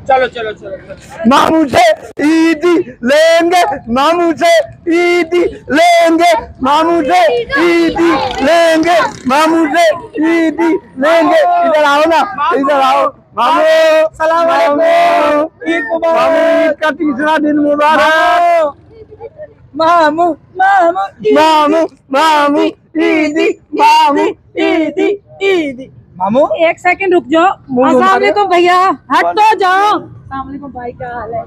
चलो चलो चलो। मामू से ईदी लेंगे, मामू से ईदी लेंगे, मामू से ईदी लेंगे, मामू से ईदी लेंगे। इधर आओ ना, इधर आओ मामू। सलाम वालेकुम। ईद मुबारक। मामू ईद का तीसरा दिन मुबारक। मामू मामू मामू मामू ईदी, मामू ईदी ईदी। मामू एक सेकंड रुक जाओ। अस्सलाम वालेकुम भैया, हट तो जाओ। अस्सलाम वालेकुम भाई, क्या हाल है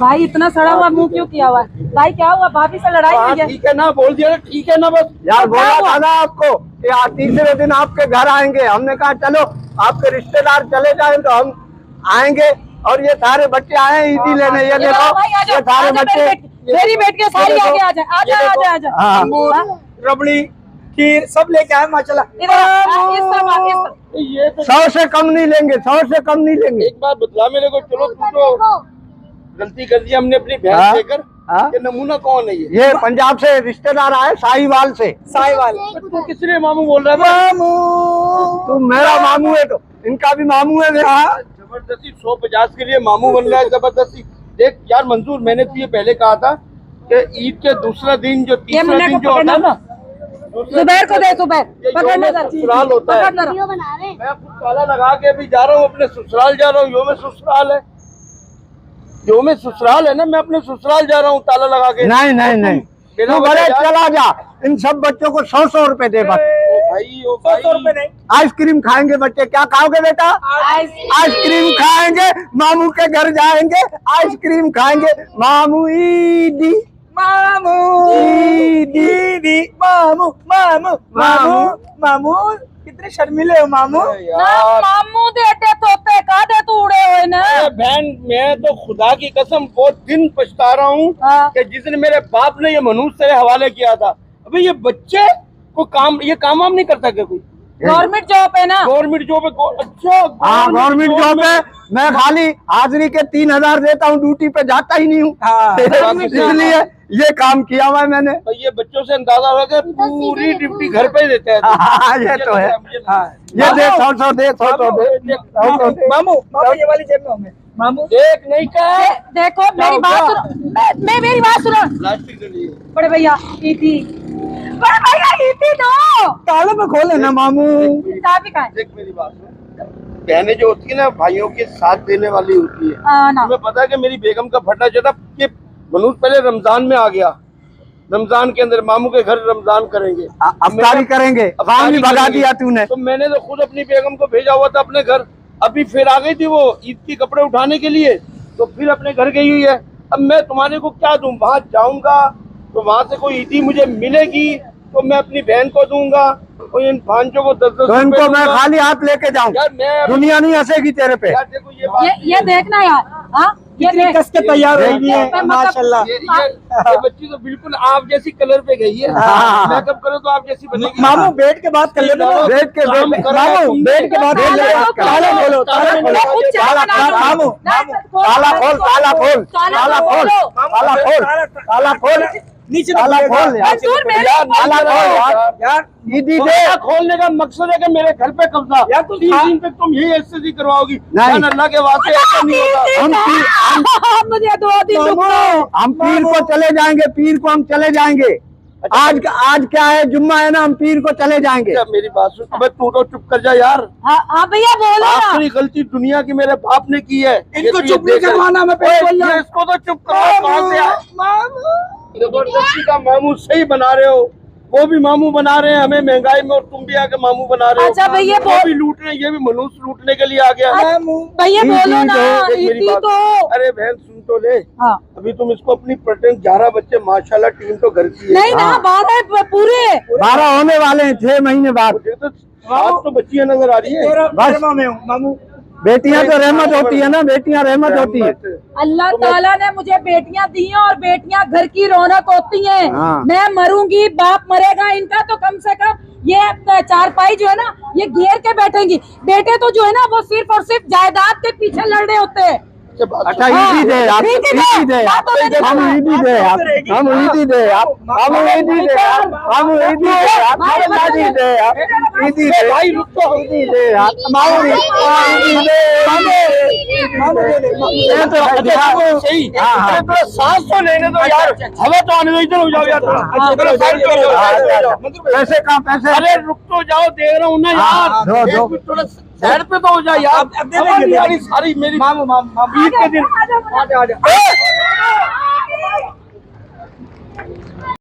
भाई? इतना सड़ा हुआ मुंह क्यों किया हुआ है भाई? क्या हुआ? भाभी से लड़ाई हुई है? ठीक है ना, बोल दिया ठीक है ना। बस यार बोला था ना आपको कि आज तीसरे दिन आपके घर आएंगे। हमने कहा चलो आपके रिश्तेदार चले जाएं तो हम आएंगे। और ये सारे बच्चे आए हैं ईदी लेने। ये देखो ये सारे बच्चे मेरी बेटी सारी आगे आ जाए, आ जाए, आ जाए, आ जाए। हाँ। रबड़ी खीर सब लेके आए माशाल्लाह। ये तो 100 से कम नहीं लेंगे, 100 से कम नहीं लेंगे। एक बात बतला मेरे को। चलो तू तो गलती कर दी हमने अपनी हाँ? बहन देकर। हाँ? ये नमूना कौन है? ये पंजाब से रिश्तेदार आए, साहिवाल से। साहिवाल। तू किसने मामू बोल रहा था? मामू तुम मेरा मामू है तो इनका भी मामू है मेरा। जबरदस्ती 150 के लिए मामू बन रहा है जबरदस्ती। देख यार मंजूर, मैंने तुझे पहले कहा था कि ईद के दूसरा दिन जो तीसरा दिन जो होता है ना, जुबैर को दे, जुबैर पकड़ना जरा। ससुराल होता है। पकड़ जरा। मैं खुद ताला लगा के भी जा रहा हूँ, अपने ससुराल जा रहा हूँ। यो में ससुराल है, यो में ससुराल है ना, मैं अपने ससुराल जा रहा हूँ ताला लगा के। नहीं नहीं नहीं, बिना तू बड़े वजह चला जा। इन सब बच्चों को 100 रुपए दे बस। ओ भाई 100 रुपए नहीं। आइसक्रीम खाएंगे बच्चे। क्या खाओगे बेटा? आइसक्रीम खाएंगे। मामू के घर जाएंगे, आइसक्रीम खाएंगे। मामू ईदी, मामू ईदी, दीदी, मामू मामू मामू मामू। कितने शर्मिले हो मामू। ना मामू देते तोते का दे तू उड़े हुए ना। बहन मैं तो खुदा की कसम बहुत दिन पछता रहा हूँ कि जिस दिन मेरे बाप ने ये मनुष्य तेरे हवाले किया था। अबे ये बच्चे को काम, ये काम वाम नहीं करता क्या कोई? गवर्नमेंट जॉब है ना। गवर्नमेंट जॉब है। अच्छा हाँ गवर्नमेंट जॉब है। मैं खाली हाजिरी के 3000 देता हूँ, ड्यूटी पे जाता ही नहीं हूँ। इसलिए ये काम किया हुआ है मैंने। तो ये बच्चों से अंदाजा हो गया पूरी ड्यूटी घर पे ही देते हैं। हाँ, ये तो है। ये दे 100 दे, 100 दे। मामू मामू ये वाली जेब में होंगे। मामू देख नहीं का। देखो मेरी बात सुनो, मैं मेरी बात सुनो। प्लास्टिक के लिए बड़े भैया ईदी, बड़े भैया ईदी दो। ताले में खोले ना मामू। चाबी कहाँ है? देख मेरी बात सुन। बहनें जो होती है ना भाइयों के साथ देने वाली होती है। ना तुम्हें पता है कि मेरी बेगम का फटा चढ़ा कि मनुष्य पहले रमजान में आ गया। रमजान के अंदर मामू के घर रमजान करेंगे, अफ्तारी करेंगे। भी भगा दिया तूने। तो मैंने तो खुद अपनी बेगम को भेजा हुआ था अपने घर। अभी फिर आ गई थी वो ईद के कपड़े उठाने के लिए, तो फिर अपने घर गई हुई है। अब मैं तुम्हारे को क्या दूं? वहां जाऊंगा तो वहां से कोई ईदी मुझे मिलेगी तो मैं अपनी बहन को दूंगा और इन भांजों को 10-10 तो इनको मैं खाली हाथ लेके जाऊं? यार मैं दुनिया नहीं हंसेगी तेरे पे। यार देखो ये देखना यार। हाँ ये देख कस के तैयार हुई है माशाल्लाह। ये बच्ची तो बिल्कुल आप जैसी कलर पे गई है। मेकअप करो तो आप जैसी बनेगी। मामू बैठ के बात कर ले। बैठ के मामू बैठ के बात कर ले। ताला खोलो, ताला खोलो, मामू ताला खोल, ताला खोल, ताला खोल, ताला खोल, ताला खोल, नीचे ताला खोल यार, ताला खोल यार। ईदी दे। खोलने का मकसद है कि मेरे घर पे कब्जा। यार 3 दिन तक तुम यही एसएससी करवाओगी। अल्लाह के वास्ते ऐसा नहीं होता। मुझे 2 दिन हम पीर को चले जाएंगे, पीर को हम चले जाएंगे। आज क्या है? जुम्मा है ना, हम पीर को चले जाएंगे। मेरी बात सुन। अबे तू तो चुप कर जा यार। हाँ भैया बोलो ना। आखिरी गलती दुनिया की मेरे बाप ने की है। इनको चुप नहीं करवाना। मैं इसको तो चुप करो। कहाँ से आए? जबरदस्ती का मामू सही बना रहे हो। वो भी मामू बना रहे हैं हमें महंगाई में, और तुम भी आके मामू बना रहे हो। अच्छा भैया वो भी लूट रहे हैं, ये भी मनुष्य लूटने के लिए आ गया। भैया बोलो ना। मेरी बात तो अरे बहन सुन तो ले। हाँ। अभी तुम इसको अपनी पटेंग 11 बच्चे माशाल्लाह, टीम तो घर की है। नहीं ना 12 पूरे 12 होने वाले हैं 6 महीने बाद। तो 7 तो बच्चियां नजर आ रही है। बस मामू बेटियां तो रहमत होती है ना, बेटियां रहमत होती है। अल्लाह ताला ने मुझे बेटियां दी हैं और बेटियां घर की रौनक होती हैं। हाँ। मैं मरूंगी, बाप मरेगा इनका, तो कम से कम ये चारपाई जो है ना ये घेर के बैठेंगी। बेटे तो जो है ना वो सिर्फ और सिर्फ जायदाद के पीछे लड़ रहे होते हैं। उसके बाद अच्छा ईदी दे आप, ईदी दे आप, हम ईदी दे आप, हम ईदी दे आप, हम ईदी दे आप, हम ईदी दे आप, हम ईदी दे आप, ईदी दे भाई रुक तो ईदी दे आप, मामू ईदी दे, ये तो है दिखाओ सही हाँ थोड़ा सांस तो लेने दो यार, हवा तो आने दो, इधर हो जाओ यार थोड़ा साइड पे हो जाओ। पैसे कहाँ पैसे अरे रुक तो जाओ, देख रहा हूँ ना यार, दो, एक दो। मिनट थोड़ा साइड पे तो हो जाए यार। हवा नहीं आ रही सारी मेरी ईद के दिन।